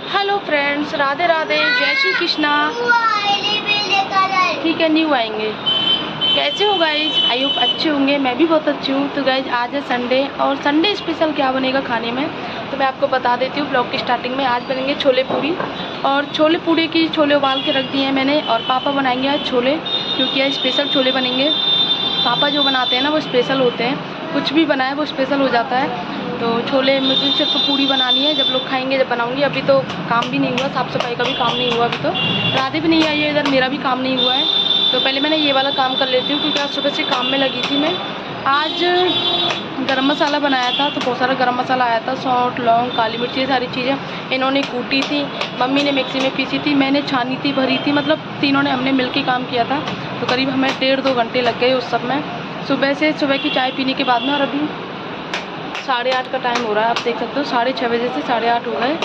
Hello friends, Radhe Radhe, जय श्री कृष्णा। ठीक है, न्यू आएंगे। कैसे हो गाइज? आई होप अच्छे होंगे। मैं भी बहुत अच्छी हूँ। तो गाइज आज है संडे, और संडे स्पेशल क्या बनेगा खाने में तो मैं आपको बता देती हूँ ब्लॉग की स्टार्टिंग में। आज बनेंगे छोले पूरी, और छोले पूरी की छोले उबाल के रख दिए हैं मैंने, और पापा बनाएंगे आज छोले, क्योंकि आज स्पेशल छोले बनेंगे। पापा जो बनाते हैं ना वो स्पेशल होते हैं, कुछ भी बनाए वो स्पेशल हो जाता है। तो छोले मुझे सिर्फ पूरी बनानी है, जब लोग खाएंगे जब बनाऊंगी। अभी तो काम भी नहीं हुआ, साफ़ सफाई का भी काम नहीं हुआ। अभी तो राधे भी नहीं आई है इधर, मेरा भी काम नहीं हुआ है। तो पहले मैंने ये वाला काम कर लेती हूँ, क्योंकि आज सुबह से काम में लगी थी मैं। आज गरम मसाला बनाया था, तो बहुत सारा गरम मसाला आया था, सौंठ, लौंग, काली मिर्ची, ये सारी चीज़ें इन्होंने कूटी थी, मम्मी ने मिक्सी में पीसी थी, मैंने छानी थी, भरी थी, मतलब तीनों ने हमने मिल के काम किया था। तो करीब हमें 1.5-2 घंटे लग गए उस सब में, सुबह की चाय पीने के बाद में। और अभी 8:30 का टाइम हो रहा है, आप देख सकते हो। 6:30 बजे से 8:30 हो गए,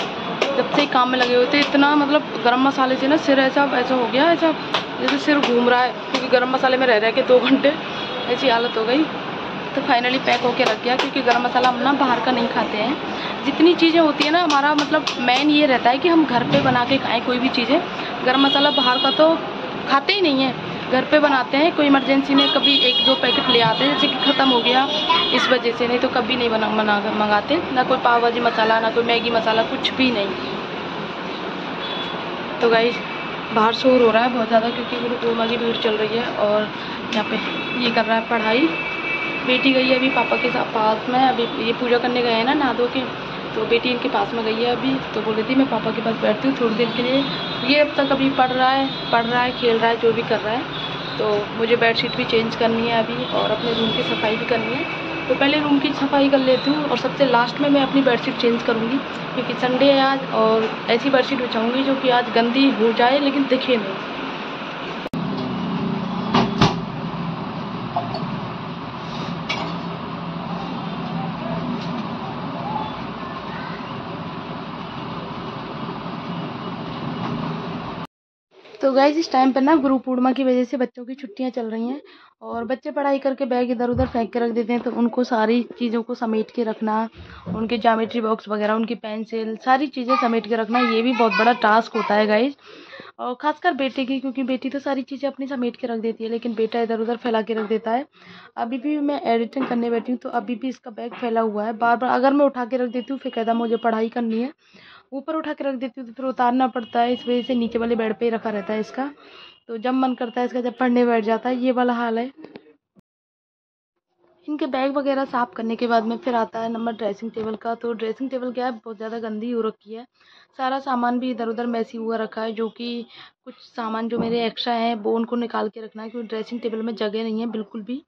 जब से काम में लगे हुए थे। इतना मतलब गरम मसाले से ना सिर ऐसा हो गया, ऐसा जैसे सिर घूम रहा है, क्योंकि गरम मसाले में रह के 2 घंटे ऐसी हालत हो गई। तो फाइनली पैक होके रख गया, क्योंकि गरम मसाला हम ना बाहर का नहीं खाते हैं। जितनी चीज़ें होती है ना, हमारा मतलब मेन ये रहता है कि हम घर पे बना के खाएँ कोई भी चीज़ें। गरम मसाला बाहर का तो खाते ही नहीं है, घर पे बनाते हैं। कोई इमरजेंसी में कभी 1-2 पैकेट ले आते हैं, जैसे कि ख़त्म हो गया इस वजह से, नहीं तो कभी नहीं मंगाते। ना कोई पाव भाजी मसाला, ना कोई मैगी मसाला, कुछ भी नहीं। तो गाइस बाहर शोर हो रहा है बहुत ज़्यादा, क्योंकि गुरुपूर्णिमा की भीड़ चल रही है, और यहाँ पे ये कर रहा है पढ़ाई। बेटी गई है अभी पापा के साथ पास में, अभी ये पूजा करने गए हैं ना नहा धो के, तो बेटी इनके पास में गई है अभी। तो बोल रही थी मैं पापा के पास बैठती हूँ थोड़ी देर के लिए। ये अब तक अभी पढ़ रहा है, खेल रहा है, जो भी कर रहा है। तो मुझे बेडशीट भी चेंज करनी है अभी, और अपने रूम की सफाई भी करनी है। तो पहले रूम की सफाई कर लेती हूँ, और सबसे लास्ट में मैं अपनी बेडशीट चेंज करूँगी, क्योंकि संडे है आज, और ऐसी बेडशीट बिछाऊँगी जो कि आज गंदी हो जाए लेकिन दिखे नहीं। तो गाइस इस टाइम पर ना गुरु पूर्णिमा की वजह से बच्चों की छुट्टियां चल रही हैं, और बच्चे पढ़ाई करके बैग इधर उधर फेंक के रख देते हैं। तो उनको सारी चीज़ों को समेट के रखना, उनके ज्योमेट्री बॉक्स वगैरह, उनकी पेंसिल, सारी चीज़ें समेट के रखना, ये भी बहुत बड़ा टास्क होता है गाइस। और ख़ासकर बेटे की, क्योंकि बेटी तो सारी चीज़ें अपनी समेट के रख देती है, लेकिन बेटा इधर उधर फैला के रख देता है। अभी भी मैं एडिटिंग करने बैठी हूँ, तो अभी भी इसका बैग फैला हुआ है। बार बार अगर मैं उठा के रख देती हूँ, फिर कहता मुझे पढ़ाई करनी है। ऊपर उठा के रख देती हूँ तो फिर उतारना पड़ता है, इस वजह से नीचे वाले बेड पे ही रखा रहता है इसका। तो जब मन करता है इसका, जब पढ़ने बैठ जाता है, ये वाला हाल है। इनके बैग वगैरह साफ़ करने के बाद में फिर आता है नंबर ड्रेसिंग टेबल का। तो ड्रेसिंग टेबल क्या है, बहुत ज़्यादा गंदी हो रखी है, सारा सामान भी इधर उधर मैसी हुआ रखा है। जो कि कुछ सामान जो मेरे एक्स्ट्रा हैं वो उनको निकाल के रखना है, क्योंकि ड्रेसिंग टेबल में जगह नहीं है बिल्कुल भी।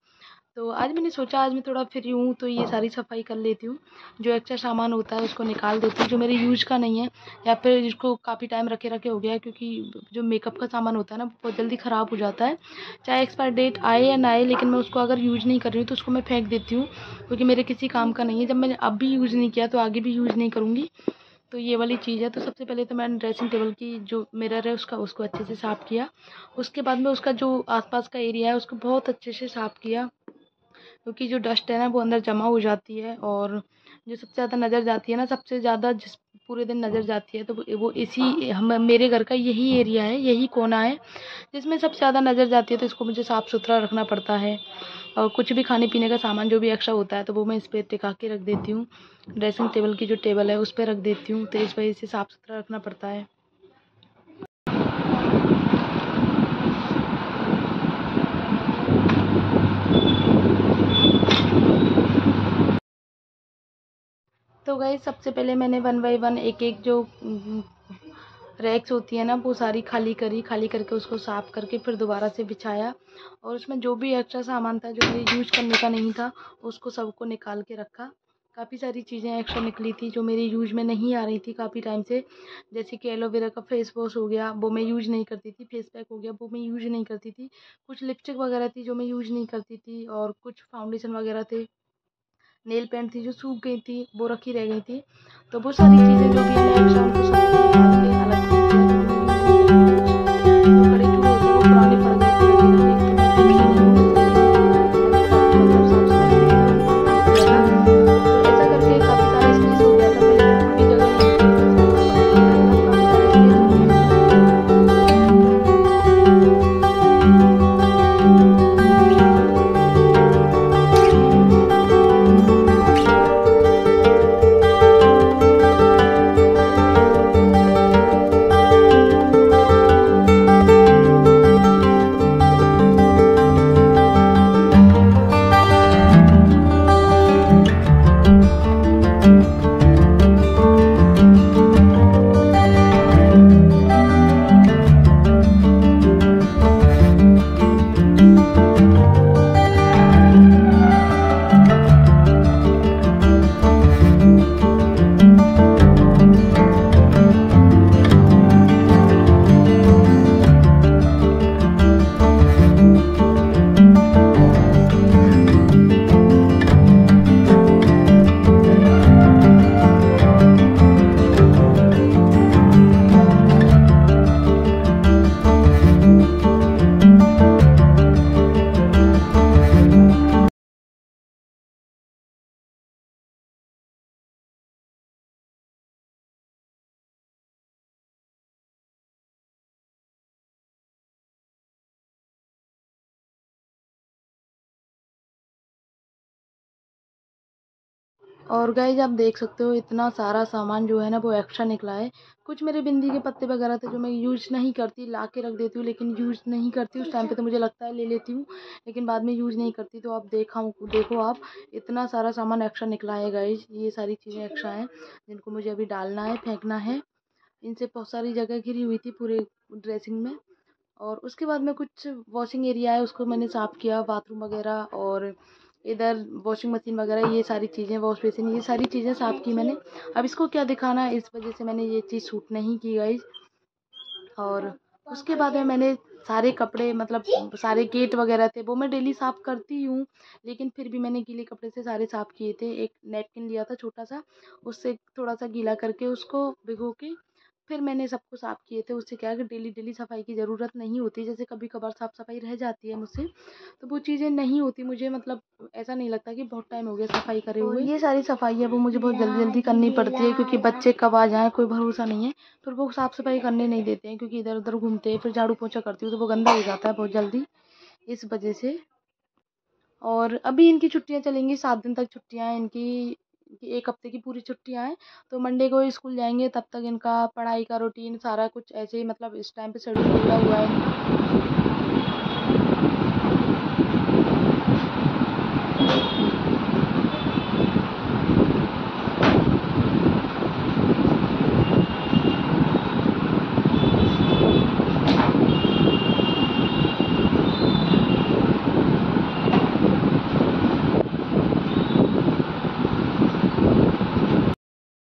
तो आज मैंने सोचा आज मैं थोड़ा फ्री हूँ, तो ये सारी सफाई कर लेती हूँ। जो एक्स्ट्रा सामान होता है उसको निकाल देती हूँ, जो मेरे यूज का नहीं है, या फिर जिसको काफ़ी टाइम रखे हो गया है, क्योंकि जो मेकअप का सामान होता है ना वो बहुत जल्दी ख़राब हो जाता है, चाहे एक्सपायर डेट आए या ना आए। लेकिन मैं उसको अगर यूज़ नहीं कर रही हूँ तो उसको मैं फेंक देती हूँ, क्योंकि मेरे किसी काम का नहीं है। जब मैंने अब भी यूज़ नहीं किया तो आगे भी यूज़ नहीं करूँगी। तो ये वाली चीज़ है। तो सबसे पहले तो मैंने ड्रेसिंग टेबल की जो मिरर है उसको अच्छे से साफ़ किया। उसके बाद में उसका जो आसपास का एरिया है उसको बहुत अच्छे से साफ़ किया, क्योंकि जो डस्ट है ना वो अंदर जमा हो जाती है। और जो सबसे ज़्यादा नज़र जाती है ना, सबसे ज़्यादा जिस पूरे दिन नज़र जाती है, तो वो इसी मेरे घर का यही एरिया है, यही कोना है जिसमें सबसे ज़्यादा नज़र जाती है। तो इसको मुझे साफ़ सुथरा रखना पड़ता है। और कुछ भी खाने पीने का सामान जो भी एक्स्ट्रा होता है तो वो मैं इस पर टिका के रख देती हूँ, ड्रेसिंग टेबल की जो टेबल है उस पर रख देती हूँ। तो इस वजह से साफ़ सुथरा रखना पड़ता है। तो गाइस सबसे पहले मैंने 1 बाय 1 एक जो रैक्स होती है ना वो सारी खाली करके उसको साफ़ करके फिर दोबारा से बिछाया, और उसमें जो भी एक्स्ट्रा सामान था जो मेरे यूज करने का नहीं था उसको सबको निकाल के रखा। काफ़ी सारी चीज़ें एक्स्ट्रा निकली थी जो मेरे यूज में नहीं आ रही थी काफ़ी टाइम से, जैसे कि एलोवेरा का फेस वॉश हो गया, वो मैं यूज नहीं करती थी। फेस पैक हो गया, वो मैं यूज नहीं करती थी। कुछ लिपस्टिक वगैरह थी जो मैं यूज नहीं करती थी, और कुछ फाउंडेशन वगैरह थे, नेल पेंट थी जो सूख गई थी, वो रखी रह गई थी। तो वो सारी चीज़ें जो भी है मैं एक्स्ट्रा उनको सबको निकाल के अलग से किया, क्योंकि मैं यूज़ नहीं करती कुछ। जो कड़े चूड़े होते हैं वो पुराने पड़ गए थे रखे रखे, तो मैं फेंक नहीं हूँ, मैंने सब मतलब साफ सफाई किया था। तो ऐसा करके काफ़ी सारा स्पेस हो गया था, पहले बिल्कुल भी जगह नहीं थी, तो फिर मैंने और गाइज आप देख सकते हो इतना सारा सामान जो है ना वो एक्स्ट्रा निकला है। कुछ मेरे बिंदी के पत्ते वगैरह थे जो मैं यूज़ नहीं करती, ला के रख देती हूँ, लेकिन यूज़ नहीं करती उस टाइम पे, तो मुझे लगता है ले लेती हूँ, लेकिन बाद में यूज़ नहीं करती। तो आप देखो आप इतना सारा सामान एक्स्ट्रा निकला है गाइज। ये सारी चीज़ें एक्स्ट्रा हैं जिनको मुझे अभी डालना है, फेंकना है। इनसे बहुत सारी जगह घिरी हुई थी पूरे ड्रेसिंग में। और उसके बाद में कुछ वॉशिंग एरिया है उसको मैंने साफ़ किया, बाथरूम वगैरह और इधर वॉशिंग मशीन वगैरह, ये सारी चीज़ें, वॉश बेसिन, ये सारी चीज़ें साफ़ की मैंने। अब इसको क्या दिखाना है, इस वजह से मैंने ये चीज़ शूट नहीं की गाइज। और उसके बाद में मैंने सारे कपड़े, मतलब सारे गेट वगैरह थे वो मैं डेली साफ़ करती हूँ, लेकिन फिर भी मैंने गीले कपड़े से सारे साफ़ किए थे। एक नैपकिन लिया था छोटा सा, उससे थोड़ा सा गीला करके उसको भिगो के फिर मैंने सबको साफ़ किए थे। उससे क्या है कि डेली डेली सफाई की ज़रूरत नहीं होती, जैसे कभी कभार साफ़ सफाई रह जाती है मुझसे, तो वो चीज़ें नहीं होती मुझे, मतलब ऐसा नहीं लगता कि बहुत टाइम हो गया सफाई करे हुए। ये सारी सफाई है वो मुझे बहुत जल्दी जल्दी करनी पड़ती है, क्योंकि बच्चे कब आ जाएँ कोई भरोसा नहीं है। फिर वो साफ़ सफाई करने नहीं देते हैं, क्योंकि इधर उधर घूमते हैं, फिर झाड़ू पोछा करती हूँ तो वो गंदा हो जाता है बहुत जल्दी, इस वजह से। और अभी इनकी छुट्टियां चलेंगी, 7 दिन तक छुट्टियां हैं इनकी, 1 हफ्ते की पूरी छुट्टियां हैं। तो मंडे को स्कूल जाएंगे, तब तक इनका पढ़ाई का रूटीन सारा कुछ ऐसे ही, मतलब इस टाइम पे शेड्यूल बिगड़ा हुआ है।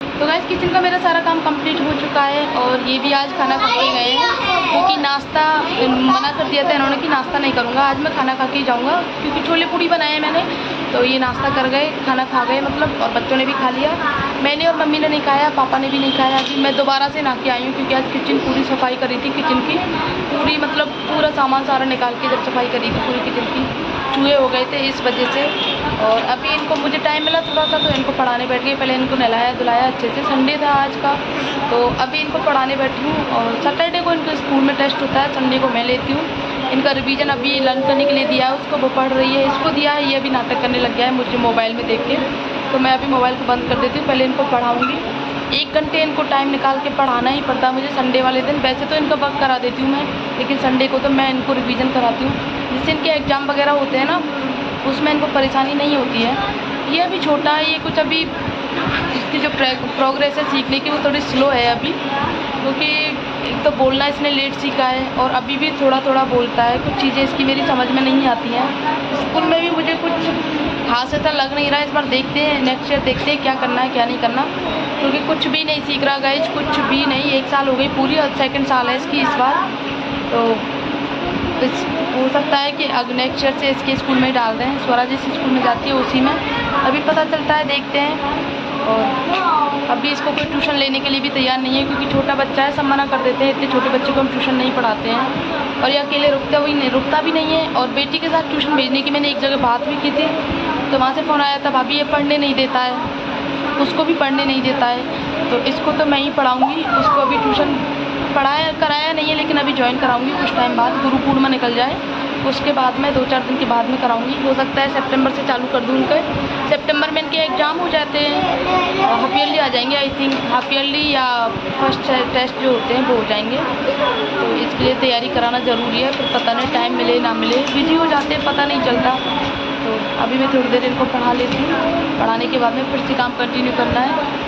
तो गाइस किचन का मेरा सारा काम कंप्लीट हो चुका है, और ये भी आज खाना खा के गए हैं, क्योंकि नाश्ता मना कर दिया था इन्होंने कि नाश्ता नहीं करूँगा, आज मैं खाना खा के ही जाऊँगा, क्योंकि छोले पूड़ी बनाए मैंने। तो ये नाश्ता कर गए, खाना खा गए मतलब, और बच्चों ने भी खा लिया। मैंने और मम्मी ने नहीं खाया, पापा ने भी नहीं खाया। अभी मैं दोबारा से नहा के आई हूँ, क्योंकि आज किचन पूरी सफाई करी थी, किचन की पूरी, मतलब पूरा सामान सारा निकाल के जब सफाई करी थी पूरी किचन की, चूहे हो गए थे इस वजह से। और अभी इनको मुझे टाइम मिला थोड़ा सा, तो इनको पढ़ाने बैठ गई। पहले इनको नहलाया धुलाया अच्छे से, संडे था आज का, तो अभी इनको पढ़ाने बैठी हूँ। और सैटरडे को इनके स्कूल में टेस्ट होता है, संडे को मैं लेती हूँ। इनका रिवीजन अभी लर्न करने के लिए दिया है उसको, वो पढ़ रही है। इसको दिया है, ये अभी नाटक करने लग गया है मुझे मोबाइल में देख के, तो मैं अभी मोबाइल को बंद कर देती हूँ, पहले इनको पढ़ाऊँगी। 1 घंटे इनको टाइम निकाल के पढ़ाना ही पड़ता है मुझे संडे वाले दिन। वैसे तो इनका वर्क करा देती हूँ मैं, लेकिन संडे को तो मैं इनको रिवीजन कराती हूँ, जिससे इनके एग्ज़ाम वगैरह होते हैं ना, उसमें इनको परेशानी नहीं होती है। ये अभी छोटा है, ये कुछ अभी इसकी जो प्रोग्रेस है सीखने की वो थोड़ी स्लो है अभी, क्योंकि एक तो बोलना इसने लेट सीखा है, और अभी भी थोड़ा थोड़ा बोलता है। कुछ चीज़ें इसकी मेरी समझ में नहीं आती हैं। स्कूल में भी मुझे कुछ खास ऐसा लग नहीं रहा है। इस बार देखते हैं, नेक्स्ट ईयर देखते हैं क्या करना है क्या नहीं करना, क्योंकि कुछ भी नहीं सीख रहा गाइज, कुछ भी नहीं। 1 साल हो गई पूरी, और 2nd साल है इसकी इस बार। तो हो सकता है कि अग नेक्स्ट ईयर से इसके स्कूल में डाल दें, स्वराज जिस स्कूल में जाती है उसी में, अभी पता चलता है, देखते हैं। और अभी इसको कोई ट्यूशन लेने के लिए भी तैयार नहीं है, क्योंकि छोटा बच्चा है, सब मना कर देते हैं, इतने छोटे बच्चे को हम ट्यूशन नहीं पढ़ाते हैं। और ये अकेले रुकता भी नहीं है। और बेटी के साथ ट्यूशन भेजने की मैंने एक जगह बात भी की थी, तो वहाँ से फ़ोन आया था, भाभी ये पढ़ने नहीं देता है, उसको भी पढ़ने नहीं देता है, तो इसको तो मैं ही पढ़ाऊँगी। उसको अभी ट्यूशन कराया नहीं है, लेकिन अभी ज्वाइन कराऊंगी कुछ टाइम बाद, गुरु पूर्णिमा निकल जाए उसके बाद में 2-4 दिन के बाद में कराऊंगी। हो सकता है सितंबर से चालू कर दूँ उनके। सितंबर में इनके एग्ज़ाम हो जाते हैं, हाफ ईयरली आ जाएंगे आई थिंक, हाफ ईयरली या फर्स्ट टेस्ट जो होते हैं वो हो जाएंगे। तो इसके लिए तैयारी कराना ज़रूरी है, फिर पता नहीं टाइम मिले ना मिले, बिजी हो जाते हैं, पता नहीं चलता। तो अभी मैं थोड़ी देर इनको पढ़ा लेती हूँ, पढ़ाने के बाद में फिर से काम कंटिन्यू करना है।